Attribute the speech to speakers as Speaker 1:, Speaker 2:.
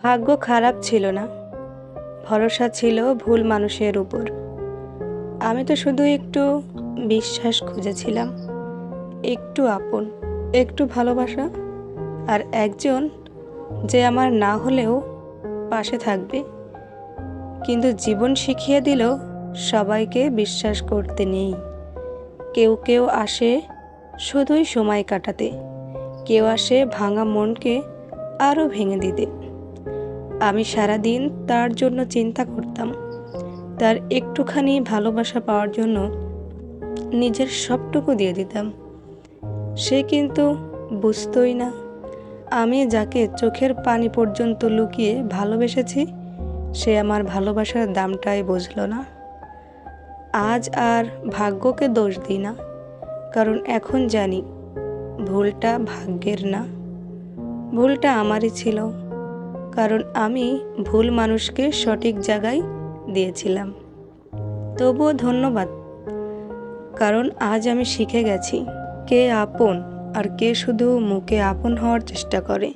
Speaker 1: ভাগ্য খারাপ ছিল না, ভরসা ছিল ভুল মানুষের উপর। আমি তো শুধু একটু বিশ্বাস খুঁজেছিলাম, একটু আপন, একটু ভালোবাসা, আর একজন যে আমার না হলেও পাশে থাকবে। কিন্তু জীবন শিখিয়ে দিল সবাইকে বিশ্বাস করতে নেই। কেউ কেউ আসে শুধুই সময় কাটাতে, কেউ আসে ভাঙা মনকে আরও ভেঙে দিতে। আমি সারাদিন তার জন্য চিন্তা করতাম, তার একটুখানি ভালোবাসা পাওয়ার জন্য নিজের সবটুকু দিয়ে দিতাম। সে কিন্তু বুঝতই না, আমি যাকে চোখের পানি পর্যন্ত লুকিয়ে ভালোবেসেছি, সে আমার ভালোবাসার দামটাই বুঝল না। আজ আর ভাগ্যকে দোষ দিই না, কারণ এখন জানি ভুলটা ভাগ্যের না, ভুলটা আমারই ছিল। কারণ আমি ভুল মানুষকে সঠিক জায়গায় দিয়েছিলাম। তবুও ধন্যবাদ, কারণ আজ আমি শিখে গেছি কে আপন আর কে শুধু মুখে আপন হওয়ার চেষ্টা করে।